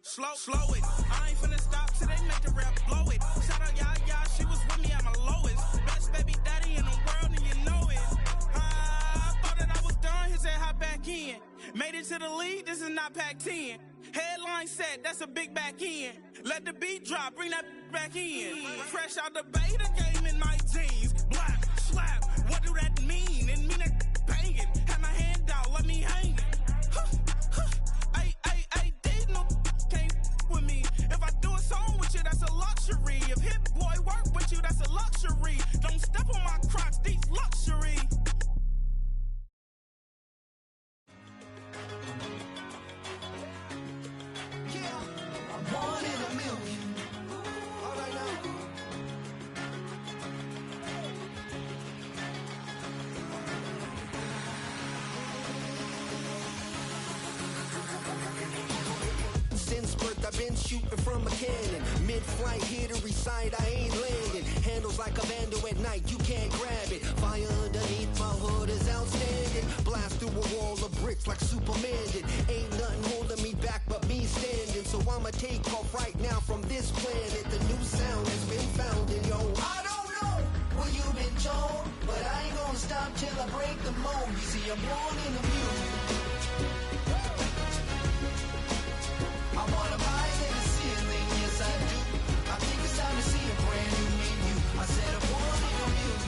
slow it. I ain't finna stop till they make the rap blow it. Shout out, yeah, she was with me at my lowest. Best baby daddy in the world, and you know it. I thought that I was done, he said hop back in. Made it to the league, this is not Pac-10. Headline set, that's a big back end. Let the beat drop, bring that back in. Fresh out the beta game in my jeans. Black, slap, what do that mean? It mean that banging. Had my hand out, let me hang it. They no can't with me. If I do a song with you, that's a luxury. If Hit Boy work with you, that's a luxury. Don't step on my Crocs, these luxury. I've been shooting from a cannon. Mid-flight, here to recite, I ain't landing. Handles like a vandal at night, you can't grab it. Fire underneath my hood is outstanding. Blast through a wall of bricks like Superman did. Ain't nothing holding me back but me standing. So I'ma take off right now from this planet. The new sound has been found and yo, I don't know what you've been told, but I ain't gonna stop till I break the mold. You see, I'm born in the music. I wanna rise in the ceiling, yes I do. I think it's time to see a brand new menu. I said I'm born in a million.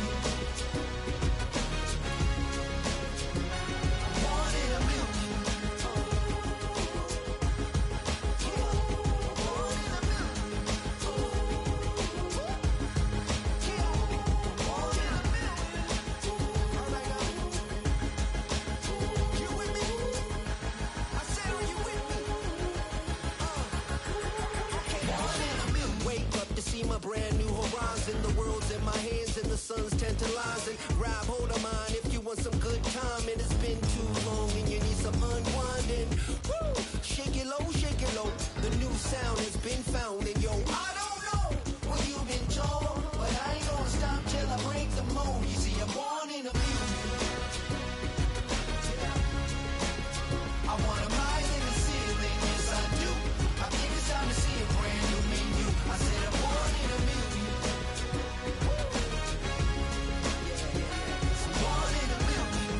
I'm born in a million. Born in a million. Born in a million. All right, you with me? I said, are you with me? Wake up to see my brand new horizon. The world's in my hands and the sun's tantalizing. Grab hold of mine if you want some good time. And it's been too long and you need some unwinding. Woo! Shake it low. The new sound has been found. And yo, I don't know what you've been told, but I ain't gonna stop till I break the mold. You see, I'm born in a music. I wanna rise in the ceiling, yes I do. I think it's time to see a brand new menu. I said I'm born in a million. I'm born in a million. Born in a million.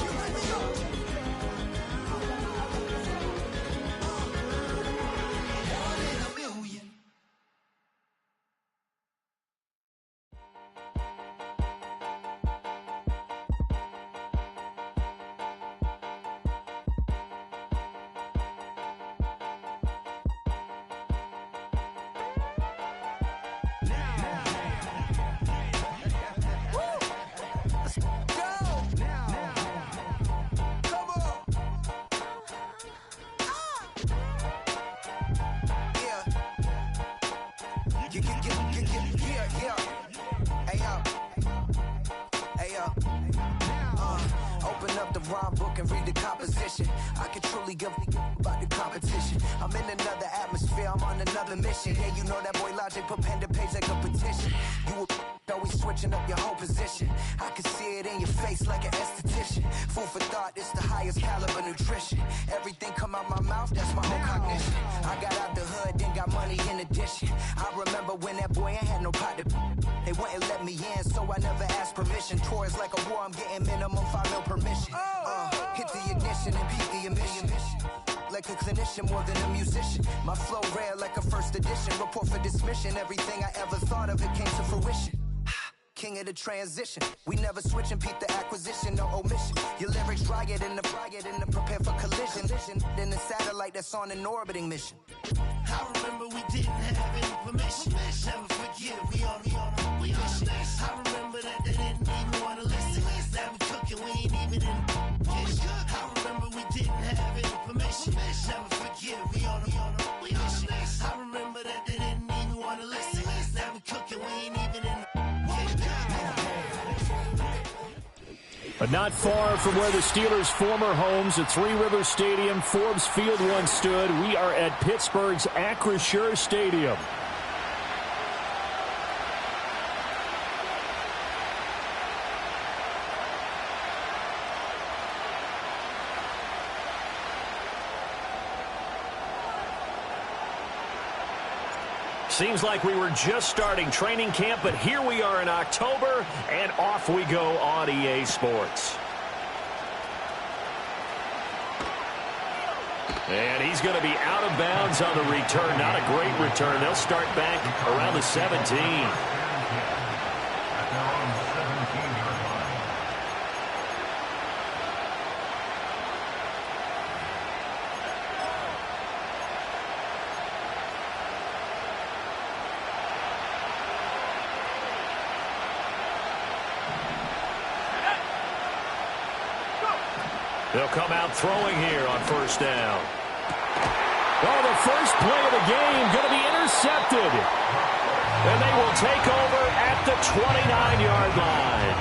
Born in a million. Open up the rhyme book and read the composition. I can truly give about the competition. I'm in another atmosphere, I'm on another mission. Yeah, you know that boy Logic put pen to page like a petition. You always switching up your whole position. I can see it in your face like an esthetician. Food for thought, it's the highest caliber nutrition. Everything come out my mouth, that's my whole cognition. I got out the hood, then got money in addition. I remember when that boy ain't had no pot to. They wouldn't let me in, so I never asked permission. Tours like a war, I'm getting minimum 5 mil permission. Hit the ignition and beat the emission. Like a clinician more than a musician. My flow rare like a first edition. Report for dismission. Everything I ever thought of, it came to fruition. King of the transition. We never switch and peep the acquisition, no omission. Your lyrics dry it in the prepare for collision. Then the satellite that's on an orbiting mission. I remember we didn't have any permission. Never forget we on a mission. I remember that they didn't even want to listen. Now we cooking, we ain't even in the kitchen. I remember we didn't have any permission. Never forget we on a mission. I remember that they didn't even want to listen. Now we cooking, we ain't even in the But not far from where the Steelers' former homes at Three Rivers Stadium, Forbes Field once stood, we are at Pittsburgh's Acrisure Stadium. Seems like we were just starting training camp, but here we are in October, and off we go on EA Sports. And he's going to be out of bounds on the return. Not a great return. They'll start back around the 17. They'll come out throwing here on first down. Oh, the first play of the game going to be intercepted. And they will take over at the 29-yard line.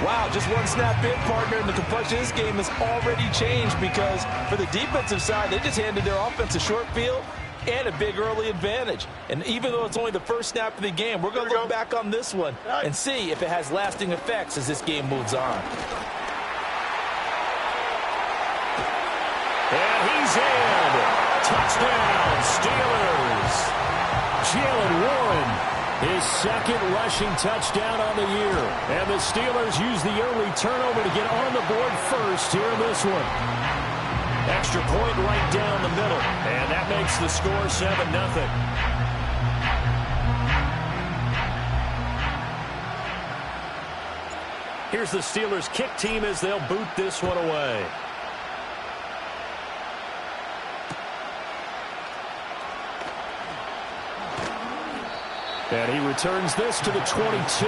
Wow, just one snap in, partner, and the complexion of this game has already changed because for the defensive side, they just handed their offense a short field and a big early advantage. And even though it's only the first snap of the game, we're going to look back on this one and see if it has lasting effects as this game moves on. And he's in. Touchdown, Steelers. Jalen Warren, his second rushing touchdown on the year. And the Steelers use the early turnover to get on the board first here in this one. Extra point right down the middle. And that makes the score 7-0. Here's the Steelers kick team as they'll boot this one away. And he returns this to the 22.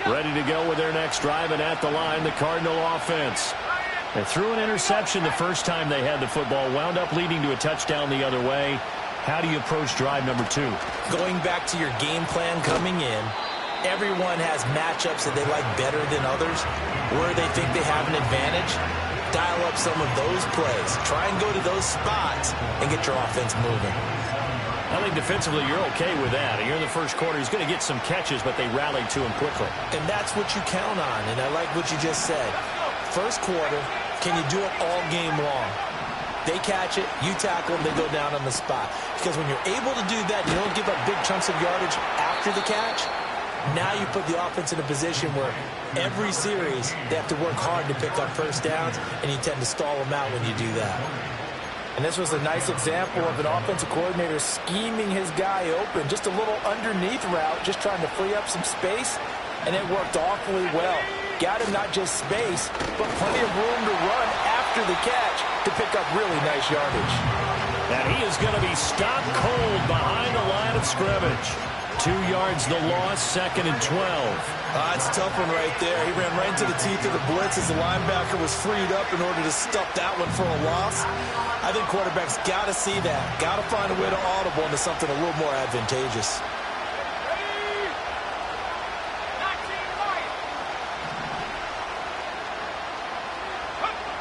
Ready to go with their next drive, and at the line, the Cardinal offense. They threw an interception the first time they had the football, wound up leading to a touchdown the other way. How do you approach drive number 2? Going back to your game plan coming in, everyone has matchups that they like better than others, where they think they have an advantage. Dial up some of those plays. Try and go to those spots and get your offense moving. I think defensively you're okay with that. Here in the first quarter, he's going to get some catches, but they rallied to him quickly. And that's what you count on, and I like what you just said. First quarter, can you do it all game long? They catch it, you tackle them, they go down on the spot. Because when you're able to do that, you don't give up big chunks of yardage after the catch. Now you put the offense in a position where every series they have to work hard to pick up first downs, and you tend to stall them out when you do that. And this was a nice example of an offensive coordinator scheming his guy open. Just a little underneath route, just trying to free up some space, and it worked awfully well. Got him not just space, but plenty of room to run after the catch to pick up really nice yardage. And he is going to be stopped cold behind the line of scrimmage. 2 yards the loss, 2nd and 12. It's a tough one right there. He ran right into the teeth of the blitz as the linebacker was freed up in order to stuff that one for a loss. I think quarterbacks got to see that. Got to find a way to audible into something a little more advantageous.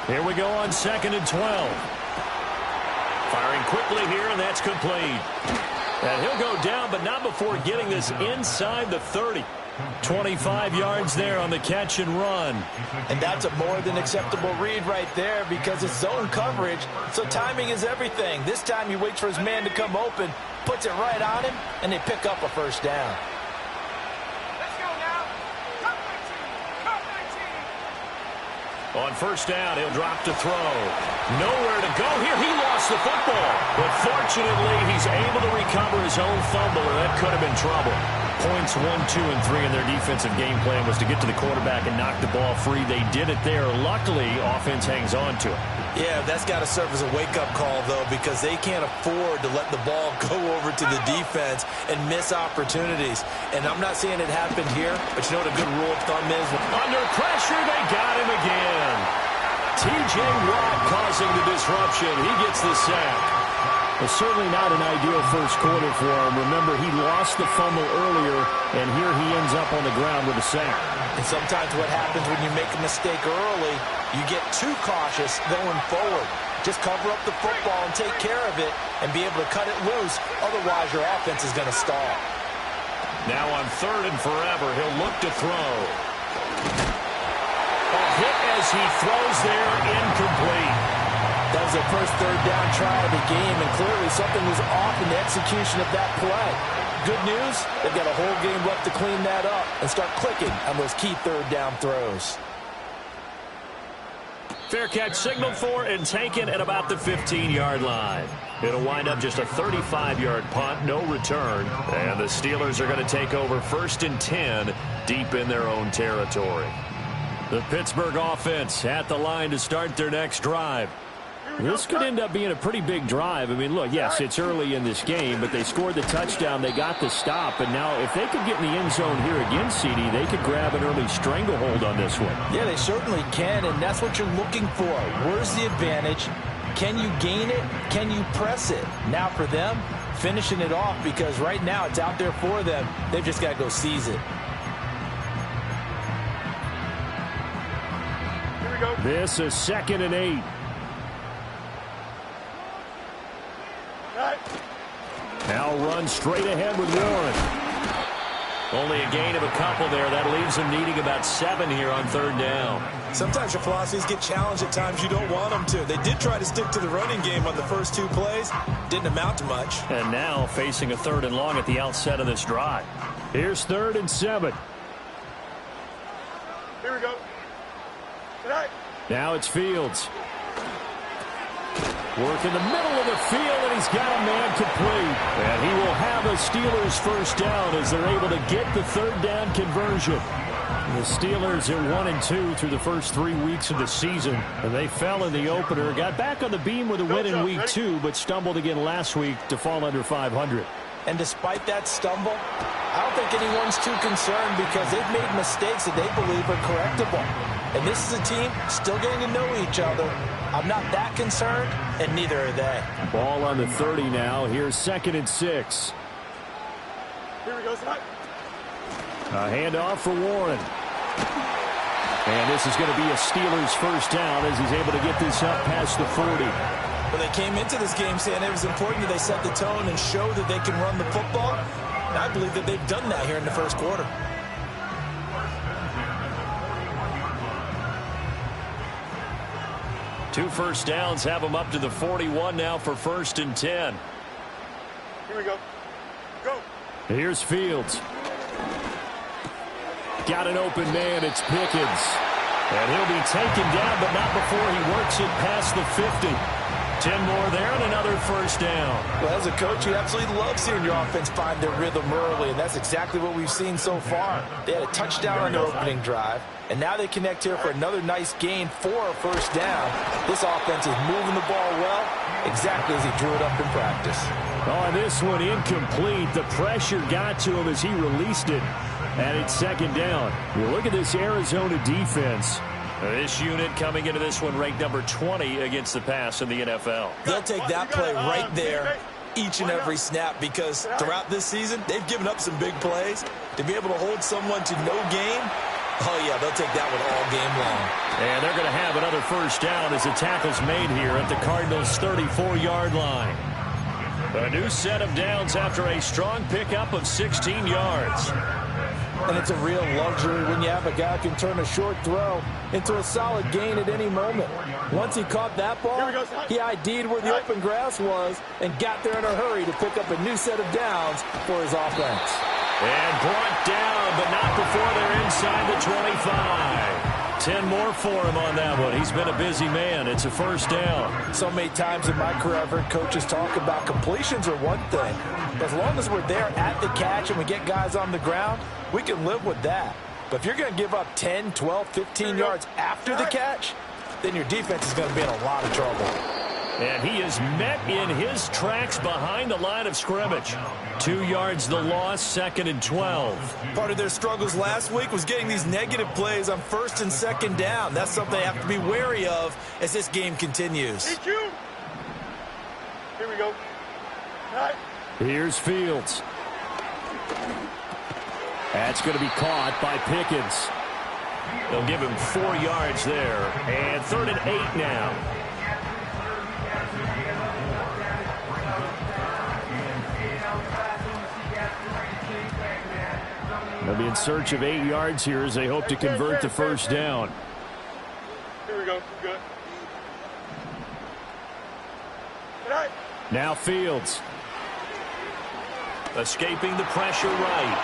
Here we go on 2nd and 12. Firing quickly here, and that's complete. And he'll go down, but not before getting this inside the 30. 25 yards there on the catch and run. And that's a more than acceptable read right there because it's zone coverage, so timing is everything. This time he waits for his man to come open, puts it right on him, and they pick up a first down. On first down, he'll drop to throw. Nowhere to go here. He lost the football. But fortunately, he's able to recover his own fumble, or that could have been trouble. Points 1, 2, and 3 in their defensive game plan was to get to the quarterback and knock the ball free. They did it there. Luckily, offense hangs on to it. Yeah, that's got to serve as a wake-up call, though, because they can't afford to let the ball go over to the defense and miss opportunities. And I'm not saying it happened here, but you know what a good rule of thumb is? Under pressure, they got him again. T.J. Watt causing the disruption. He gets the sack. Well, certainly not an ideal first quarter for him. Remember, he lost the fumble earlier, and here he ends up on the ground with a sack. And sometimes what happens when you make a mistake early, you get too cautious going forward. Just cover up the football and take care of it and be able to cut it loose. Otherwise, your offense is going to stall. Now on 3rd and forever, he'll look to throw. A hit as he throws there, incomplete. That was their first 3rd down try of the game, and clearly something was off in the execution of that play. Good news, they've got a whole game left to clean that up and start clicking on those key 3rd down throws. Fair catch signaled for and taken at about the 15-yard line. It'll wind up just a 35-yard punt, no return. And the Steelers are going to take over 1st and 10 deep in their own territory. The Pittsburgh offense at the line to start their next drive. This could end up being a pretty big drive. I mean, look, yes, it's early in this game, but they scored the touchdown. They got the stop. And now if they could get in the end zone here again, CD, they could grab an early stranglehold on this one. Yeah, they certainly can, and that's what you're looking for. Where's the advantage? Can you gain it? Can you press it? Now for them, finishing it off because right now it's out there for them. They've just got to go seize it. Here we go. This is 2nd and 8. Now run straight ahead with Warren. Only a gain of a couple there. That leaves him needing about 7 here on 3rd down. Sometimes your philosophies get challenged at times you don't want them to. They did try to stick to the running game on the first 2 plays. Didn't amount to much. And now facing a 3rd and long at the outset of this drive. Here's 3rd and 7. Here we go. Tonight. Now it's Fields. Work in the middle of the field, and he's got a man complete. And he will have a Steelers first down as they're able to get the 3rd down conversion. The Steelers at 1-2 through the first 3 weeks of the season. And they fell in the opener, got back on the beam with a win in week 2, but stumbled again last week to fall under 500. And despite that stumble, I don't think anyone's too concerned because they've made mistakes that they believe are correctable. And this is a team still getting to know each other. I'm not that concerned, and neither are they. Ball on the 30 now. Here's 2nd and 6. Here we go, tonight. A handoff for Warren. And this is going to be a Steelers first down as he's able to get this up past the 40. When they came into this game saying it was important that they set the tone and show that they can run the football, and I believe that they've done that here in the first quarter. Two first downs have them up to the 41 now for 1st and 10. Here we go. Go. Here's Fields. Got an open man. It's Pickens. And he'll be taken down, but not before he works it past the 50. 10 more there and another first down. Well, as a coach, you absolutely love seeing your offense find their rhythm early, and that's exactly what we've seen so far. They had a touchdown on their opening drive, and now they connect here for another nice gain for a first down. This offense is moving the ball well, exactly as he drew it up in practice. Oh, and this one incomplete. The pressure got to him as he released it. And it's second down. Well, look at this Arizona defense. This unit coming into this one ranked number 20 against the pass in the NFL. They'll take that play right there each and every snap because throughout this season, they've given up some big plays. To be able to hold someone to no gain, oh, yeah, they'll take that one all game long. And they're going to have another first down as the tackle's made here at the Cardinals' 34-yard line. A new set of downs after a strong pickup of 16 yards. And it's a real luxury when you have a guy who can turn a short throw into a solid gain at any moment. Once he caught that ball, he ID'd where the open grass was and got there in a hurry to pick up a new set of downs for his offense. And brought down, but not before they're inside the 25. 10 more for him on that one. He's been a busy man. It's a first down. So many times in my career I've heard coaches talk about completions are one thing. As long as we're there at the catch and we get guys on the ground, we can live with that. But if you're going to give up 10, 12, 15 yards after the catch, then your defense is going to be in a lot of trouble. And he is met in his tracks behind the line of scrimmage. 2 yards the loss, 2nd and 12. Part of their struggles last week was getting these negative plays on 1st and 2nd down. That's something they have to be wary of as this game continues. Here we go. All right. Here's Fields. That's going to be caught by Pickens. They'll give him 4 yards there. And 3rd and 8 now. They'll be in search of 8 yards here as they hope to convert the first down. Here we go. Good. All right. Now Fields. Escaping the pressure right.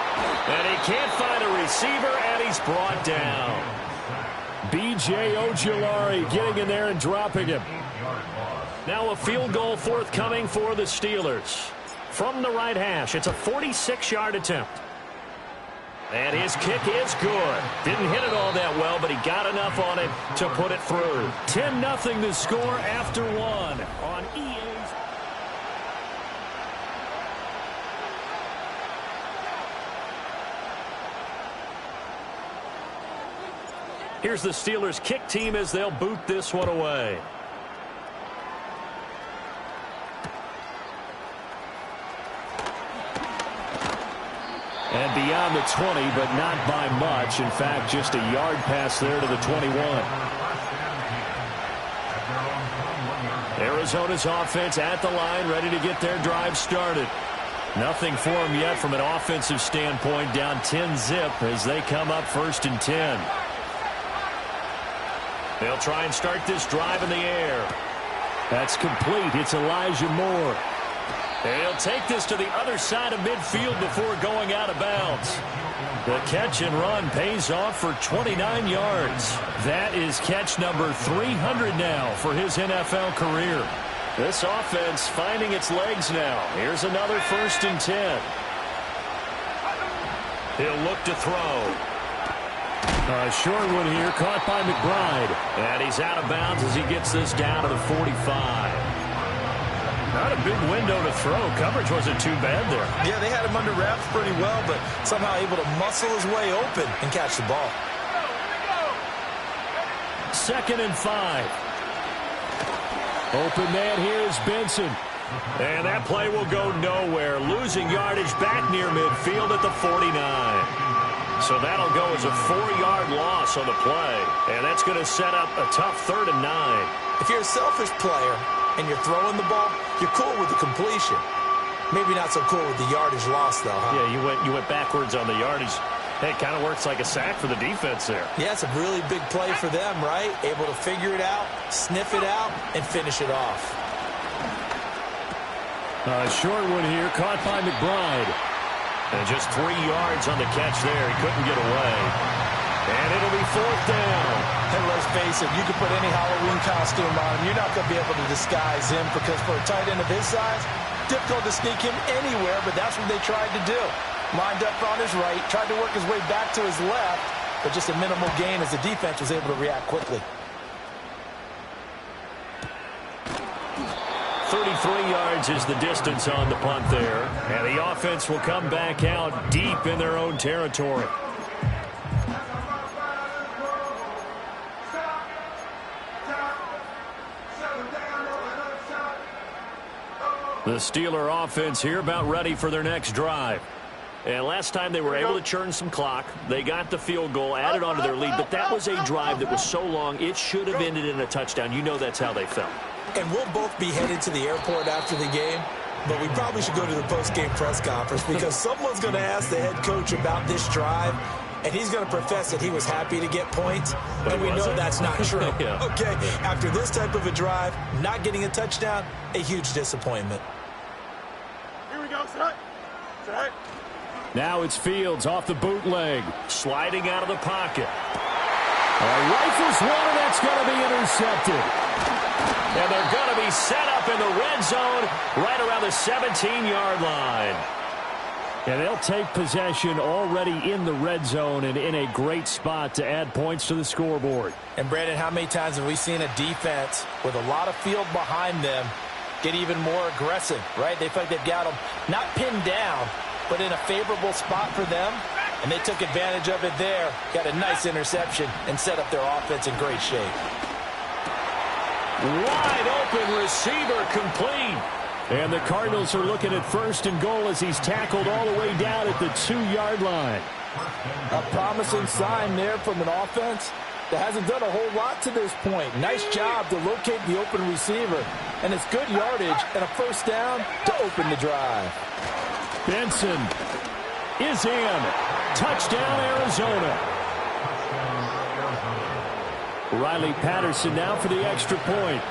And he can't find a receiver, and he's brought down. B.J. Ojulari getting in there and dropping him. Now a field goal forthcoming for the Steelers. From the right hash, it's a 46-yard attempt. And his kick is good. Didn't hit it all that well, but he got enough on it to put it through. 10-0 the score after one on EA's. Here's the Steelers kick team as they'll boot this one away. And beyond the 20, but not by much. In fact, just a yard pass there to the 21. Arizona's offense at the line, ready to get their drive started. Nothing for them yet from an offensive standpoint, down 10-zip as they come up 1st and 10. They'll try and start this drive in the air. That's complete. It's Elijah Moore. And he'll take this to the other side of midfield before going out of bounds. The catch and run pays off for 29 yards. That is catch number 300 now for his NFL career. This offense finding its legs now. Here's another 1st and 10. He'll look to throw. A short one here, caught by McBride. And he's out of bounds as he gets this down to the 45. Not a big window to throw. Coverage wasn't too bad there. Yeah, they had him under wraps pretty well, but somehow able to muscle his way open and catch the ball. 2nd and 5. Open man here is Benson. And that play will go nowhere. Losing yardage back near midfield at the 49. So that'll go as a 4-yard loss on the play. And that's going to set up a tough 3rd and 9. If you're a selfish player and you're throwing the ball, you're cool with the completion. Maybe not so cool with the yardage loss, though, huh? Yeah, you went backwards on the yardage. Hey, it kind of works like a sack for the defense there. Yeah, it's a really big play for them, right? Able to figure it out, sniff it out, and finish it off. A short one here, caught by McBride. And just 3 yards on the catch there. He couldn't get away. And it'll be 4th down. And let's face it, you can put any Halloween costume on him. You're not going to be able to disguise him because for a tight end of his size, difficult to sneak him anywhere, but that's what they tried to do. Lined up on his right, tried to work his way back to his left, but just a minimal gain as the defense was able to react quickly. 33 yards yards is the distance on the punt there. And the offense will come back out deep in their own territory. The Steeler offense here about ready for their next drive. And last time they were able to churn some clock. They got the field goal, added on to their lead, but that was a drive that was so long it should have ended in a touchdown. You know that's how they felt. And we'll both be headed to the airport after the game, but we probably should go to the post-game press conference because someone's going to ask the head coach about this drive, and he's going to profess that he was happy to get points, and we know that's not true. Yeah. Okay, after this type of a drive, not getting a touchdown, a huge disappointment. Here we go, set. Set. Now it's Fields off the bootleg, sliding out of the pocket. Rifles one, and that's going to be intercepted. And they're going to be set up in the red zone right around the 17-yard line. And they'll take possession already in the red zone and in a great spot to add points to the scoreboard. And, Brandon, how many times have we seen a defense with a lot of field behind them get even more aggressive, right? They feel like they've got them not pinned down, but in a favorable spot for them, and they took advantage of it there. Got a nice interception and set up their offense in great shape. Wide open receiver complete. And the Cardinals are looking at first and goal as he's tackled all the way down at the 2-yard line. A promising sign there from an offense that hasn't done a whole lot to this point. Nice job to locate the open receiver, and it's good yardage and a first down to open the drive. Benson is in. Touchdown, Arizona. Riley Patterson now for the extra point.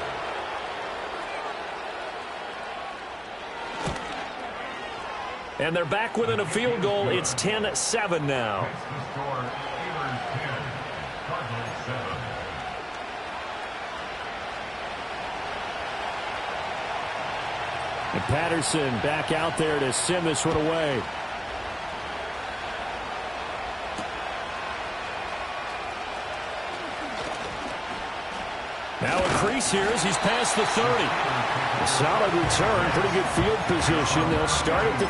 And they're back within a field goal. It's 10-7 now. And Patterson back out there to send this one away. Now a crease here as he's past the 30. A solid return, pretty good field position. They'll start at the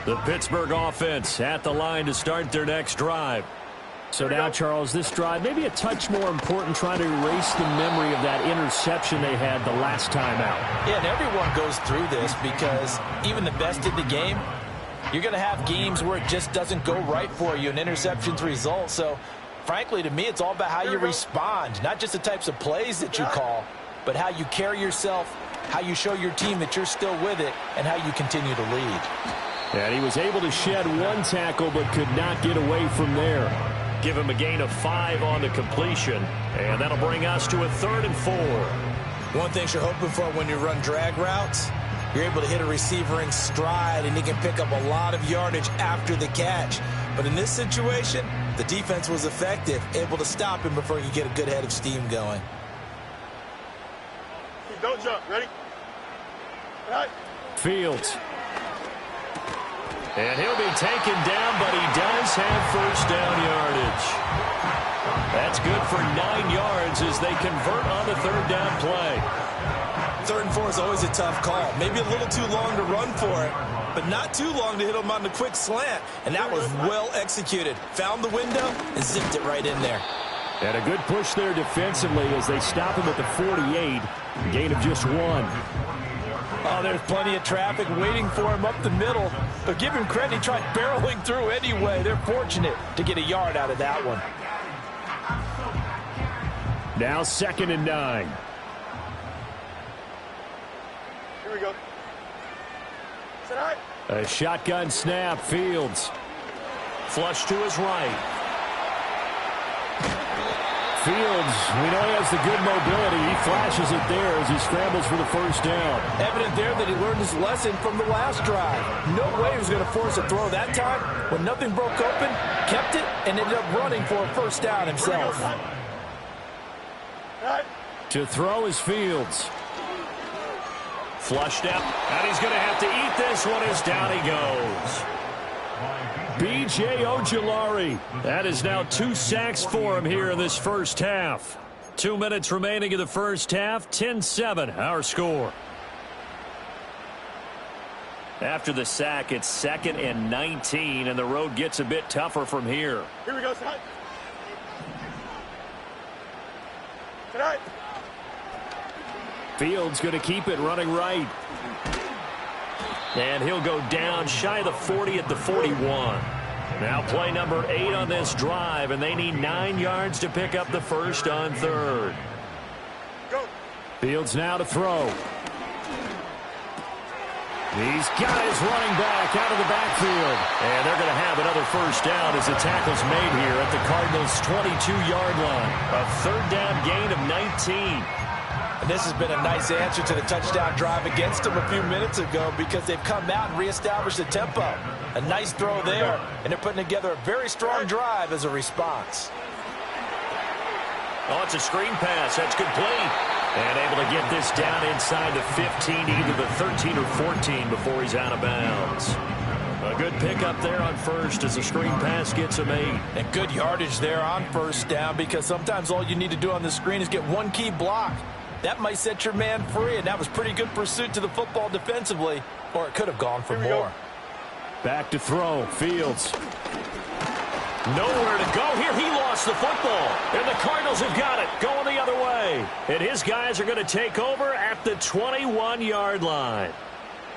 32. The Pittsburgh offense at the line to start their next drive. So now, Charles, this drive maybe a touch more important, trying to erase the memory of that interception they had the last time out. Yeah, and everyone goes through this because even the best in the game, you're going to have games where it just doesn't go right for you, and interceptions result. So, frankly, to me, it's all about how you respond, not just the types of plays that you call, but how you carry yourself, how you show your team that you're still with it, and how you continue to lead. And he was able to shed one tackle but could not get away from there. Give him a gain of 5 on the completion, and that'll bring us to a 3rd and 4. One thing you're hoping for when you run drag routes, you're able to hit a receiver in stride, and he can pick up a lot of yardage after the catch. But in this situation, the defense was effective, able to stop him before he could get a good head of steam going. Don't jump. Ready? Right. Fields. And he'll be taken down, but he does have first down yardage. That's good for 9 yards as they convert on the 3rd down play. 3rd and 4 is always a tough call. Maybe a little too long to run for it, but not too long to hit him on the quick slant. And that was well executed. Found the window and zipped it right in there. And a good push there defensively as they stop him at the 48. Gain of just 1. Oh, there's plenty of traffic waiting for him up the middle. But give him credit, he tried barreling through anyway. They're fortunate to get a yard out of that one. Now 2nd and 9. Here we go. Set high. A shotgun snap, Fields. Flush to his right. Fields, we know he has the good mobility. He flashes it there as he scrambles for the first down. Evident there that he learned his lesson from the last drive. No way he was going to force a throw that time. When nothing broke open, kept it, and ended up running for a first down himself. To throw is Fields. Flushed out, and he's going to have to eat this one as down he goes. B.J. Ojulari. That is now 2 sacks for him here in this first half. 2 minutes remaining in the first half. 10-7, our score. After the sack, it's 2nd and 19, and the road gets a bit tougher from here. Here we go, son. Tonight. Fields going to keep it running right. And he'll go down shy of the 40 at the 41. Now play number 8 on this drive, and they need 9 yards to pick up the first on 3rd. Go. Fields now to throw. He's got his running back out of the backfield. And they're going to have another first down as the tackle's made here at the Cardinals' 22-yard line. A 3rd down gain of 19. And this has been a nice answer to the touchdown drive against them a few minutes ago because they've come out and reestablished the tempo. A nice throw there, and they're putting together a very strong drive as a response. Oh, it's a screen pass. That's complete. And able to get this down inside the 15, either the 13 or 14 before he's out of bounds. A good pickup there on first as the screen pass gets him 8. And good yardage there on first down because sometimes all you need to do on the screen is get one key block. That might set your man free, and that was pretty good pursuit to the football defensively, or it could have gone for more. Back to throw. Fields. Nowhere to go here. He lost the football, and the Cardinals have got it going the other way. And his guys are going to take over at the 21-yard line.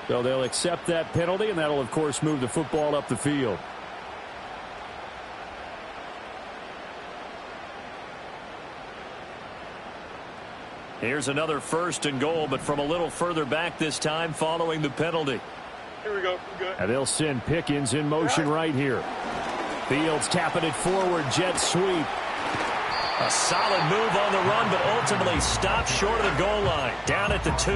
So they'll accept that penalty, and that'll, of course, move the football up the field. Here's another 1st and goal, but from a little further back this time following the penalty. Here we go. We're good. And they'll send Pickens in motion right here. Fields tapping it forward, jet sweep. A solid move on the run, but ultimately stopped short of the goal line, down at the 2.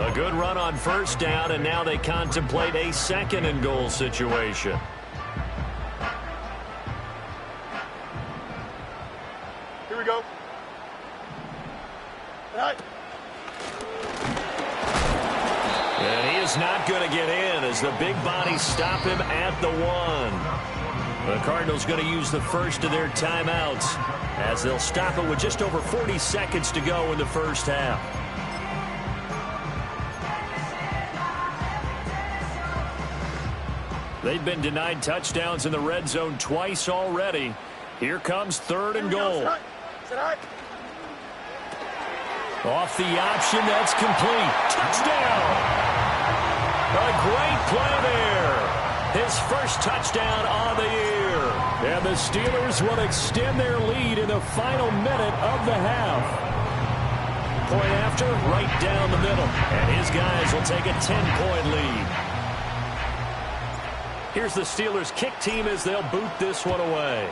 A good run on first down, and now they contemplate a 2nd and goal situation. Here we go. Tonight. And he is not going to get in as the big bodies stop him at the 1. The Cardinals going to use the first of their timeouts as they'll stop it with just over 40 seconds to go in the first half. They've been denied touchdowns in the red zone twice already. Here comes 3rd and goal. Tonight. Off the option, that's complete. Touchdown! A great play there. His first touchdown on the year. And the Steelers will extend their lead in the final minute of the half. Point after, right down the middle. And his guys will take a 10-point lead. Here's the Steelers kick team as they'll boot this one away.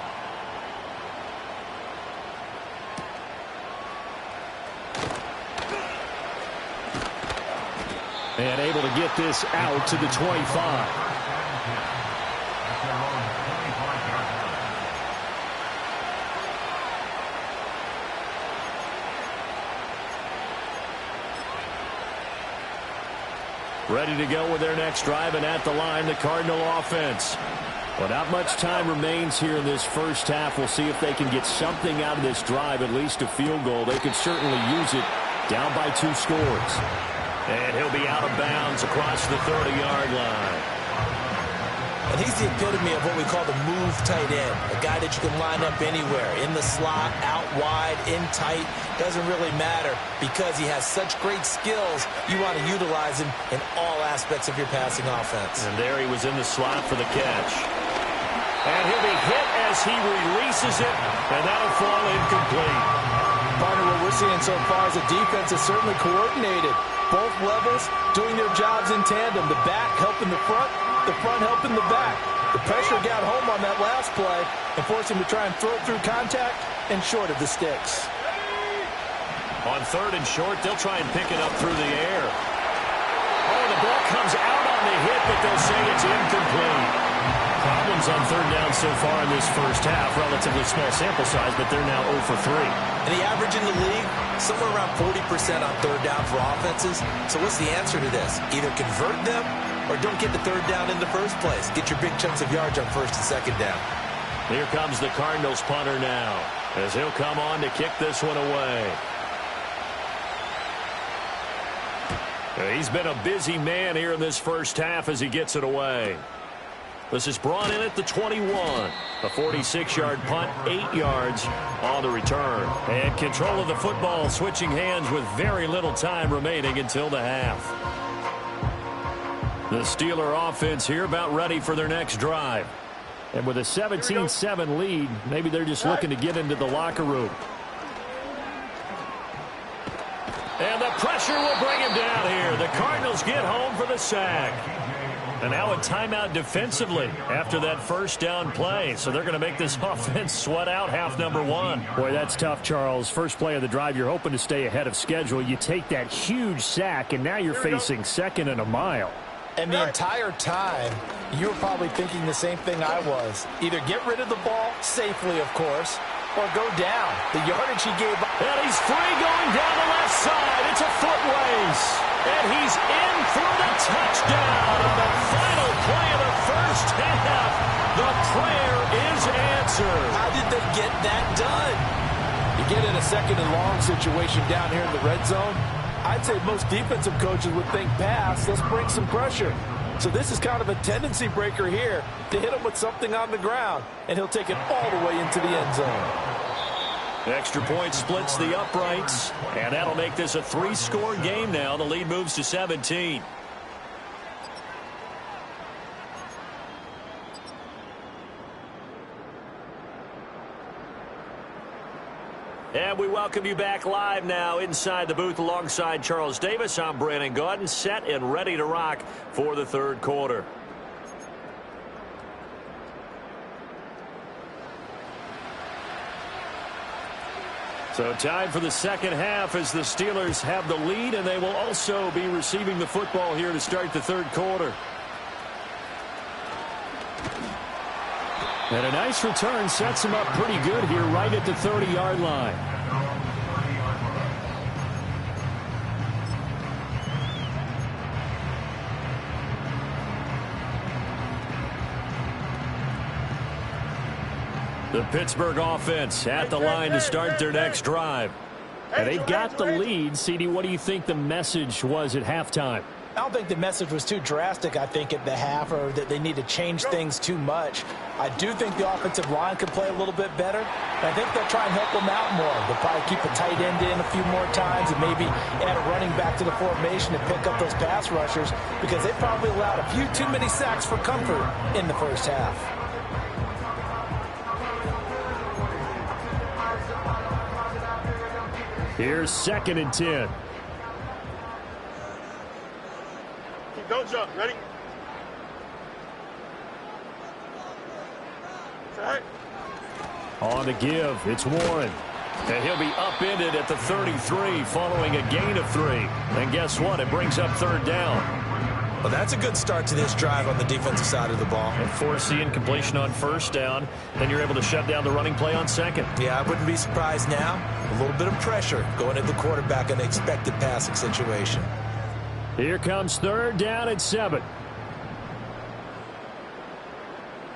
And able to get this out to the 25. Ready to go with their next drive, and at the line, the Cardinal offense. Well, not much time remains here in this first half. We'll see if they can get something out of this drive, at least a field goal. They could certainly use it down by 2 scores. And he'll be out of bounds across the 30-yard line. And he's the epitome of what we call the move tight end, a guy that you can line up anywhere, in the slot, out wide, in tight, doesn't really matter because he has such great skills. You want to utilize him in all aspects of your passing offense. And there he was in the slot for the catch. And he'll be hit as he releases it, and that'll fall incomplete. Partner, what we're seeing so far is the defense is certainly coordinated. Both levels doing their jobs in tandem. The back helping the front helping the back. The pressure got home on that last play and forced him to try and throw through contact and short of the sticks. On 3rd and short, they'll try and pick it up through the air. Oh, the ball comes out on the hit, but they'll say it's incomplete. Problems on 3rd down so far in this first half. Relatively small sample size, but they're now 0 for 3. And the average in the league, somewhere around 40% on 3rd down for offenses. So what's the answer to this? Either convert them or don't get the third down in the first place. Get your big chunks of yards on first and second down. Here comes the Cardinals punter now, as he'll come on to kick this one away. He's been a busy man here in this first half as he gets it away. This is brought in at the 21. A 46-yard punt, 8 yards on the return. And control of the football, switching hands with very little time remaining until the half. The Steeler offense here about ready for their next drive. And with a 17-7 lead, maybe they're just looking to get into the locker room. And the pressure will bring him down here. The Cardinals get home for the sack. And now a timeout defensively after that first down play. So they're going to make this offense sweat out half number one. Boy, that's tough, Charles. First play of the drive, you're hoping to stay ahead of schedule. You take that huge sack, and now you're facing second and a mile. And the entire time, you were probably thinking the same thing I was. Either get rid of the ball, safely, of course, or go down. The yardage he gave up. And he's free going down the left side. It's a foot race. And he's in for the touchdown on the final play of the first half. The prayer is answered. How did they get that done? You get in a second and long situation down here in the red zone. I'd say most defensive coaches would think pass. Let's bring some pressure. So this is kind of a tendency breaker here to hit him with something on the ground. And he'll take it all the way into the end zone. Extra point splits the uprights. And that'll make this a 3-score game now. The lead moves to 17. And we welcome you back live now inside the booth alongside Charles Davis. I'm Brandon Gaudin, set and ready to rock for the third quarter. So time for the second half as the Steelers have the lead, and they will also be receiving the football here to start the third quarter. And a nice return sets him up pretty good here right at the 30-yard line. The Pittsburgh offense at the line to start their next drive. And they've got the lead. CD, what do you think the message was at halftime? I don't think the message was too drastic, I think, at the half, or that they need to change things too much. I do think the offensive line could play a little bit better. And I think they'll try and help them out more. They'll probably keep a tight end in a few more times and maybe add a running back to the formation to pick up those pass rushers, because they probably allowed a few too many sacks for comfort in the first half. Here's 2nd and 10. Don't jump. Ready? Set. On the give, it's Warren. And he'll be upended at the 33 following a gain of 3. And guess what? It brings up third down. Well, that's a good start to this drive on the defensive side of the ball. And forcing completion on first down. Then you're able to shut down the running play on second. Yeah, I wouldn't be surprised now. A little bit of pressure going at the quarterback in the expected passing situation. Here comes third down at 7.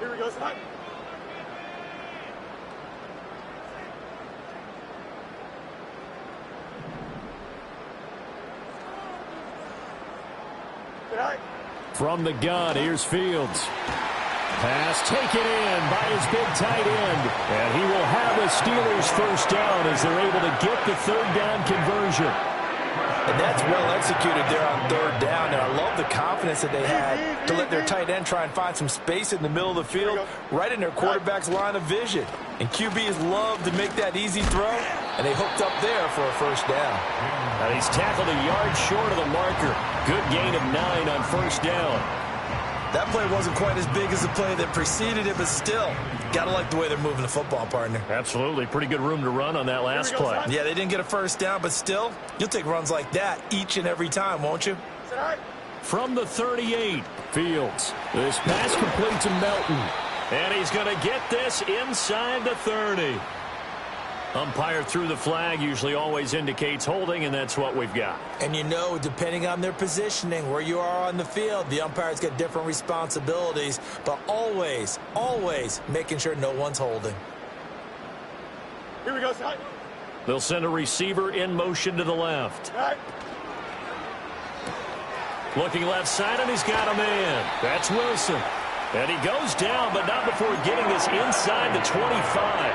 Here we go, son. From the gun, here's Fields. Pass taken in by his big tight end. And he will have a Steelers first down as they're able to get the third down conversion. And that's well executed there on third down. And I love the confidence that they had to let their tight end try and find some space in the middle of the field, right in their quarterback's line of vision. And QBs love to make that easy throw, and they hooked up there for a first down. And he's tackled a yard short of the marker. Good gain of 9 on first down. That play wasn't quite as big as the play that preceded it, but still, gotta like the way they're moving the football, partner. Absolutely. Pretty good room to run on that last play. Yeah, they didn't get a first down, but still, you'll take runs like that each and every time, won't you? From the 38, Fields. This pass complete to Melton. And he's going to get this inside the 30. Umpire threw the flag, usually always indicates holding, and that's what we've got. And you know, depending on their positioning, where you are on the field, the umpires get different responsibilities, but always, always making sure no one's holding. Here we go, son. They'll send a receiver in motion to the left. All right. Looking left side, and he's got a man. That's Wilson. And he goes down, but not before getting this inside the 25.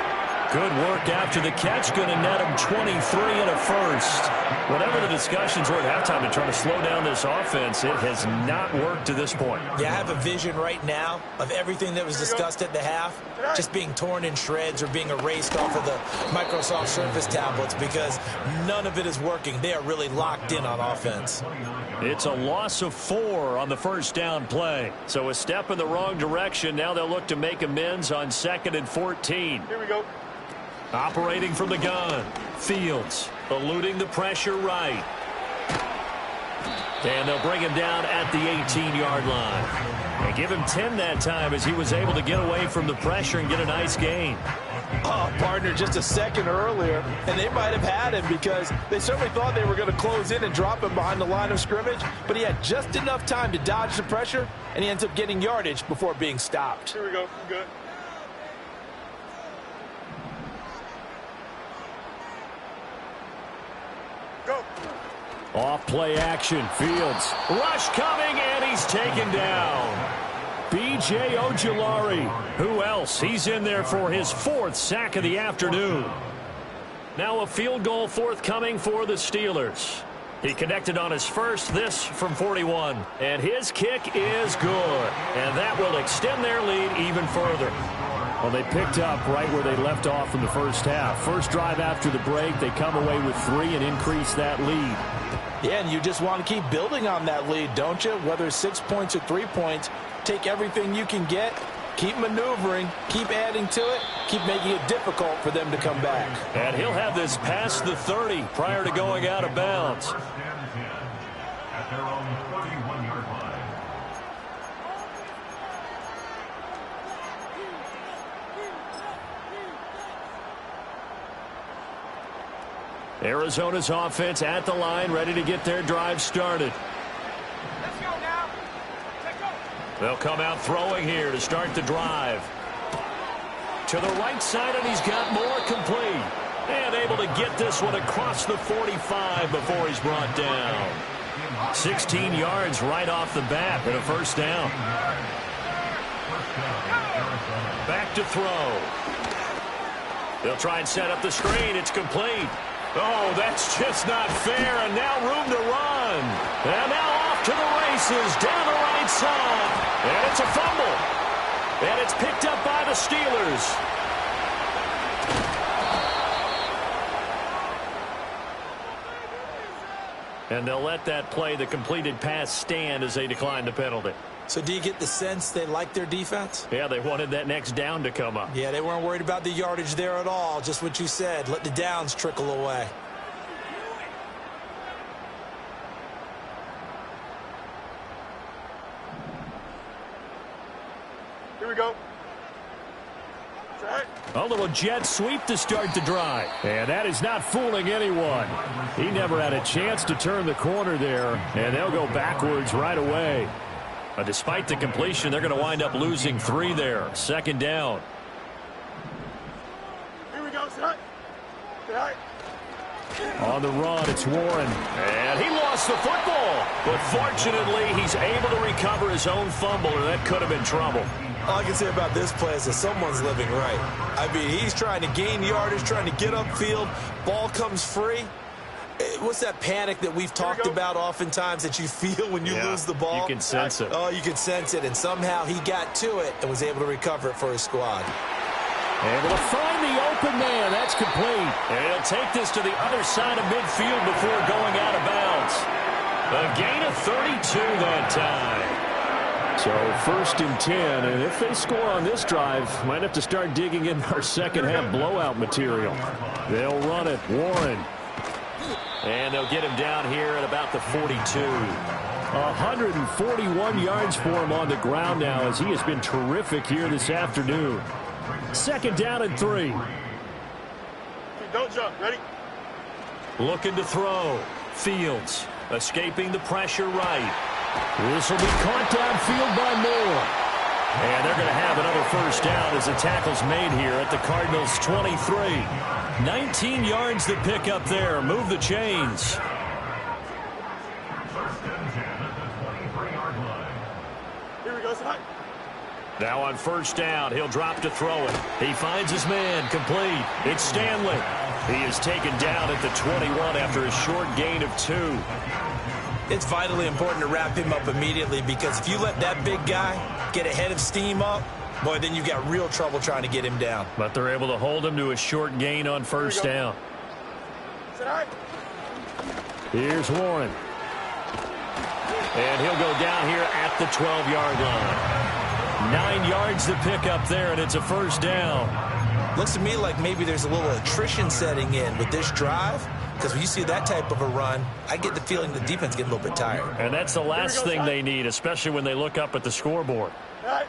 Good work after the catch. Going to net him 23 and a first. Whatever the discussions were at halftime to try to slow down this offense, it has not worked to this point. Yeah, I have a vision right now of everything that was discussed at the half just being torn in shreds or being erased off of the Microsoft Surface tablets because none of it is working. They are really locked in on offense. It's a loss of 4 on the first down play. So a step in the wrong direction. Now they'll look to make amends on 2nd and 14. Here we go. Operating from the gun. Fields eluding the pressure right. And they'll bring him down at the 18-yard line. They give him 10 that time as he was able to get away from the pressure and get a nice gain. Oh, partner, just a second earlier, and they might have had him because they certainly thought they were going to close in and drop him behind the line of scrimmage, but he had just enough time to dodge the pressure, and he ends up getting yardage before being stopped. Here we go. Good. Go. Off play action. Fields. Rush coming, and he's taken down. B.J. Ojulari. Who else? He's in there for his 4th sack of the afternoon. Now a field goal forthcoming for the Steelers. He connected on his first, this from 41. And his kick is good. And that will extend their lead even further. Well, they picked up right where they left off in the first half. First drive after the break, they come away with 3 and increase that lead. Yeah, and you just want to keep building on that lead, don't you? Whether it's 6 points or 3 points, take everything you can get, keep maneuvering, keep adding to it, keep making it difficult for them to come back. And he'll have this past the 30 prior to going out of bounds. At their own 41-yard line. Arizona's offense at the line, ready to get their drive started. Let's go now. Let's go. They'll come out throwing here to start the drive. To the right side, and he's got more complete. And able to get this one across the 45 before he's brought down. 16 yards right off the bat and a first down. Back to throw. They'll try and set up the screen. It's complete. Oh, that's just not fair, and now room to run. And now off to the races down the right side. And it's a fumble. And it's picked up by the Steelers. And they'll let that play, the completed pass, stand as they decline the penalty. So do you get the sense they like their defense? Yeah, they wanted that next down to come up. Yeah, they weren't worried about the yardage there at all. Just what you said. Let the downs trickle away. Here we go. Set. A little jet sweep to start the drive. And that is not fooling anyone. He never had a chance to turn the corner there, and they'll go backwards right away. Despite the completion, they're going to wind up losing 3 there. Second down. Here we go, set. Set. On the run, it's Warren. And he lost the football. But fortunately, he's able to recover his own fumble, or that could have been trouble. All I can say about this play is that someone's living right. I mean, he's trying to gain yardage, trying to get upfield. Ball comes free. What's that panic that we've talked about oftentimes that you feel when you lose the ball? You can sense it. Oh, you can sense it. And somehow he got to it and was able to recover it for his squad. Able to find the open man. That's complete. And he'll take this to the other side of midfield before going out of bounds. A gain of 32 that time. So 1st and 10, and if they score on this drive, might have to start digging in our second half blowout material. They'll run it. Warren. And they'll get him down here at about the 42. 141 yards for him on the ground now as he has been terrific here this afternoon. Second down and 3. Don't jump. Ready? Looking to throw. Fields escaping the pressure right. This will be caught downfield by Moore. And they're going to have another first down as the tackle's made here at the Cardinals' 23. 19 yards to pick up there. Move the chains. Here we go, son. Now on first down, he'll drop to throw it. He finds his man, complete. It's Stanley. He is taken down at the 21 after a short gain of 2. It's vitally important to wrap him up immediately, because if you let that big guy get ahead of steam up, boy, then you've got real trouble trying to get him down. But they're able to hold him to a short gain on first down. Sit high. Here's Warren. And he'll go down here at the 12-yard line. 9 yards to pick up there, and it's a first down. Looks to me like maybe there's a little attrition setting in with this drive, because when you see that type of a run, I get the feeling the defense getting a little bit tired. And that's the last thing they need, especially when they look up at the scoreboard. Right.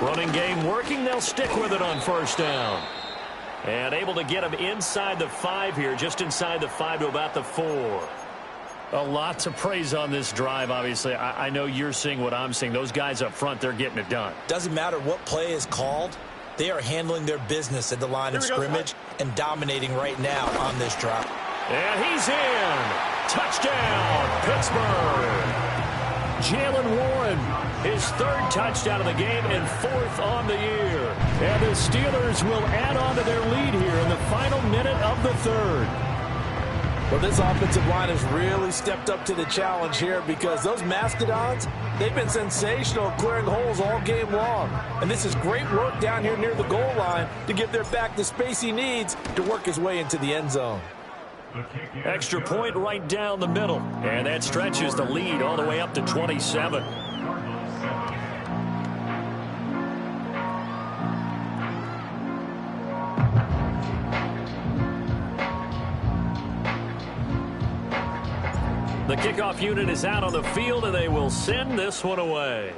Running game working. They'll stick with it on first down. And able to get him inside the 5 here, just inside the 5 to about the 4. A lot to praise on this drive, obviously. I know you're seeing what I'm seeing. Those guys up front, they're getting it done. Doesn't matter what play is called. They are handling their business at the line of scrimmage and dominating right now on this drive. And he's in. Touchdown, Pittsburgh. Jalen Warren, his 3rd touchdown of the game and 4th on the year. And the Steelers will add on to their lead here in the final minute of the 3rd. Well, this offensive line has really stepped up to the challenge here, because those Mastodons, they've been sensational clearing holes all game long. And this is great work down here near the goal line to give their back the space he needs to work his way into the end zone. Extra point right down the middle. And that stretches the lead all the way up to 27. The kickoff unit is out on the field, and they will send this one away.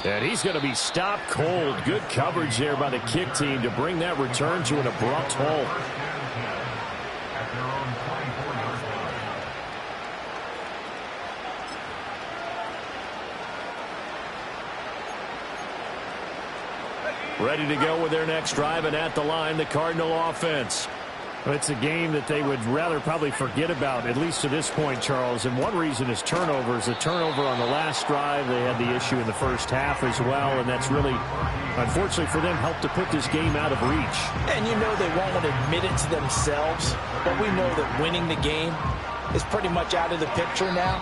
And he's going to be stopped cold. Good coverage there by the kick team to bring that return to an abrupt halt. Ready to go with their next drive, and at the line, the Cardinal offense. It's a game that they would rather probably forget about, at least to this point, Charles. And one reason is turnovers. A turnover on the last drive. They had the issue in the first half as well, and that's really, unfortunately for them, helped to put this game out of reach. And you know they won't want to admit it to themselves, but we know that winning the game is pretty much out of the picture now.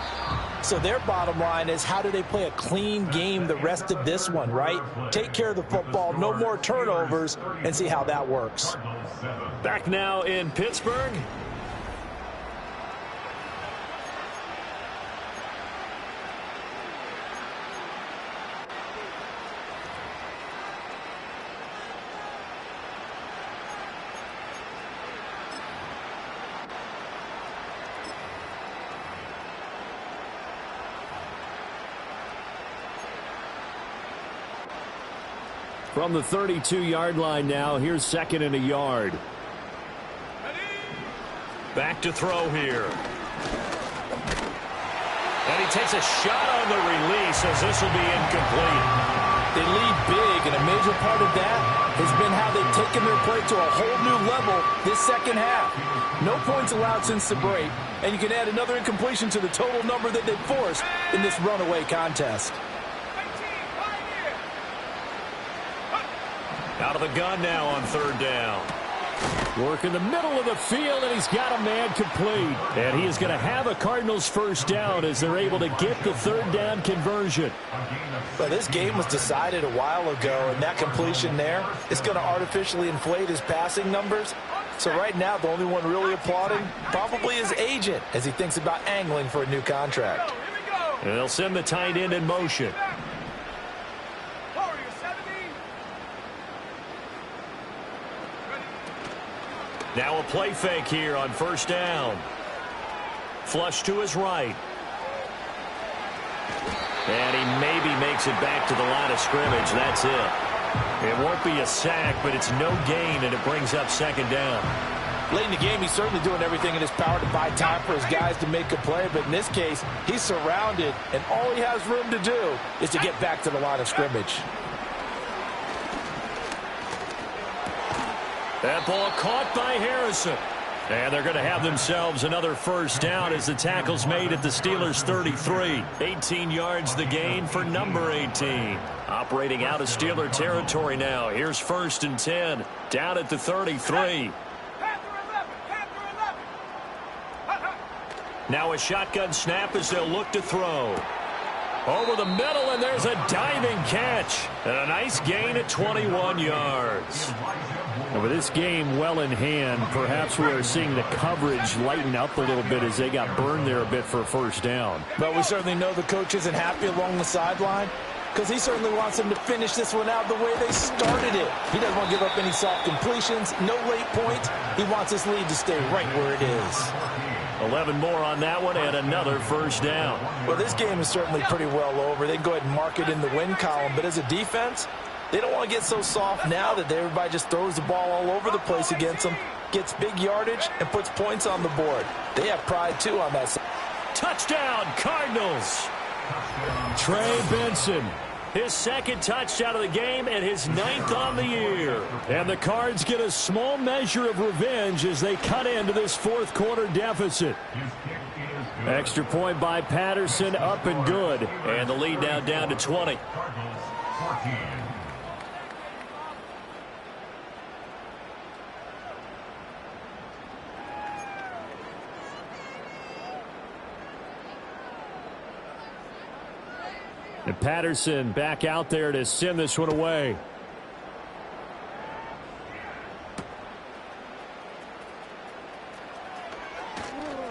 So their bottom line is, how do they play a clean game the rest of this one, right? Take care of the football, no more turnovers, and see how that works. Back now in Pittsburgh. From the 32-yard line now, here's 2nd and a yard. Back to throw here. And he takes a shot on the release as this will be incomplete. They lead big, and a major part of that has been how they've taken their play to a whole new level this second half. No points allowed since the break, and you can add another incompletion to the total number that they've forced in this runaway contest. Out of the gun now on 3rd down. Work in the middle of the field, and he's got a man complete. And he is going to have a Cardinals first down as they're able to get the 3rd down conversion. Well, this game was decided a while ago, and that completion there is going to artificially inflate his passing numbers. So right now, the only one really applauding probably his agent as he thinks about angling for a new contract. And they'll send the tight end in motion. Now a play fake here on first down. Flush to his right. And he maybe makes it back to the line of scrimmage. That's it. It won't be a sack, but it's no gain, and it brings up second down. Late in the game, he's certainly doing everything in his power to buy time for his guys to make a play. But in this case, he's surrounded, and all he has room to do is to get back to the line of scrimmage. That ball caught by Harrison. And they're going to have themselves another first down as the tackle's made at the Steelers' 33. 18 yards the gain for number 18. Operating out of Steeler territory now. Here's 1st and 10. Down at the 33. Now a shotgun snap as they'll look to throw. Over the middle, and there's a diving catch. And a nice gain at 21 yards. And with this game well in hand, perhaps we are seeing the coverage lighten up a little bit as they got burned there a bit for a first down. But we certainly know the coach isn't happy along the sideline because he certainly wants them to finish this one out the way they started it. He doesn't want to give up any soft completions, no late points. He wants this lead to stay right where it is. 11 more on that one and another first down. Well, this game is certainly pretty well over. They can go ahead and mark it in the win column, but as a defense, they don't want to get so soft now that everybody just throws the ball all over the place against them, gets big yardage, and puts points on the board. They have pride, too, on that side. Touchdown, Cardinals. Trey Benson, his second touchdown of the game and his 9th on the year. And the Cards get a small measure of revenge as they cut into this fourth quarter deficit. Extra point by Patterson, up and good. And the lead now down to 20. And Patterson back out there to send this one away.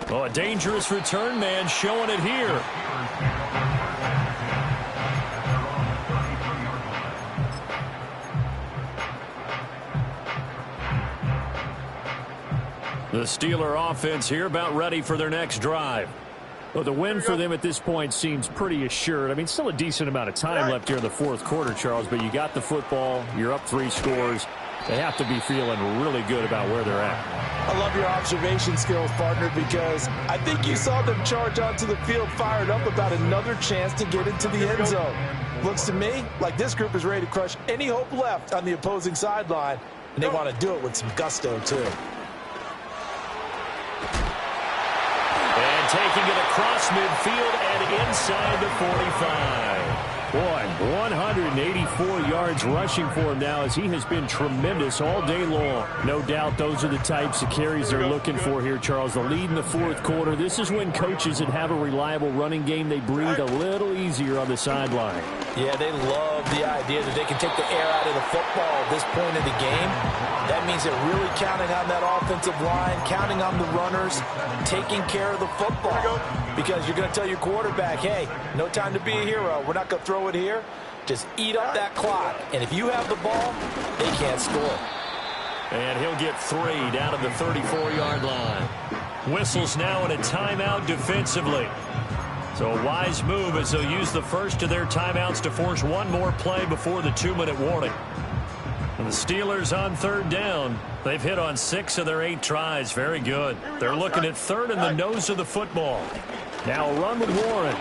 Oh, a dangerous return man showing it here. The Steeler offense here about ready for their next drive. Well, the win for them at this point seems pretty assured. I mean, still a decent amount of time left here in the fourth quarter, Charles, but you got the football, you're up 3 scores. They have to be feeling really good about where they're at. I love your observation skills, partner, because I think you saw them charge onto the field fired up about another chance to get into the end zone. Looks to me like this group is ready to crush any hope left on the opposing sideline, and they want to do it with some gusto, too. Taking it across midfield and inside the 45. Boy, 184 yards rushing for him now as he has been tremendous all day long. No doubt those are the types of carries they're looking for here, Charles. The lead in the fourth quarter. This is when coaches that have a reliable running game, they breathe a little easier on the sideline. Yeah, they love the idea that they can take the air out of the football at this point in the game. That means they're really counting on that offensive line, counting on the runners, taking care of the football. Because you're going to tell your quarterback, hey, no time to be a hero. We're not going to throw it here. Just eat up that clock. And if you have the ball, they can't score. And he'll get 3 down to the 34-yard line. Whistles now in a timeout defensively. So a wise move as they'll use the first of their timeouts to force one more play before the 2-minute warning. And the Steelers on 3rd down. They've hit on 6 of their 8 tries. Very good. They're looking at 3rd in the nose of the football. Now a run with Warren.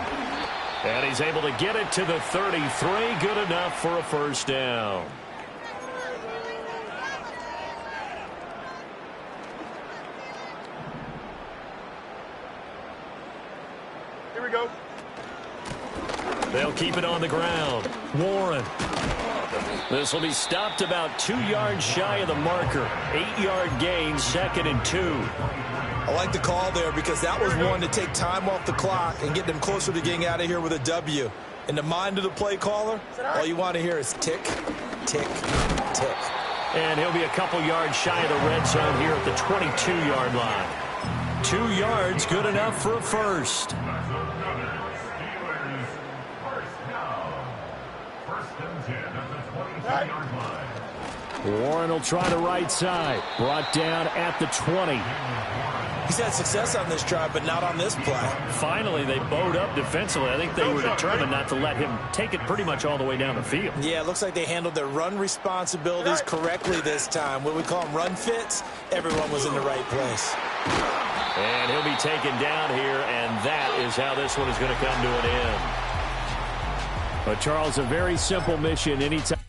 And he's able to get it to the 33. Good enough for a first down. Here we go. They'll keep it on the ground. Warren. This will be stopped about 2 yards shy of the marker. 8-yard gain, 2nd and 2. I like the call there because that was one to take time off the clock and get them closer to getting out of here with a W. In the mind of the play caller, all you want to hear is tick, tick, tick. And he'll be a couple yards shy of the red zone here at the 22-yard line. 2 yards, good enough for a first. First and 10 at the 23-yard line. Warren will try the right side. Brought down at the 20. He's had success on this drive, but not on this play. Finally, they bowed up defensively. I think they were determined not to let him take it pretty much all the way down the field. Yeah, it looks like they handled their run responsibilities correctly this time. What we call them run fits, everyone was in the right place. And he'll be taken down here, and that is how this one is going to come to an end. But, Charles, a very simple mission anytime.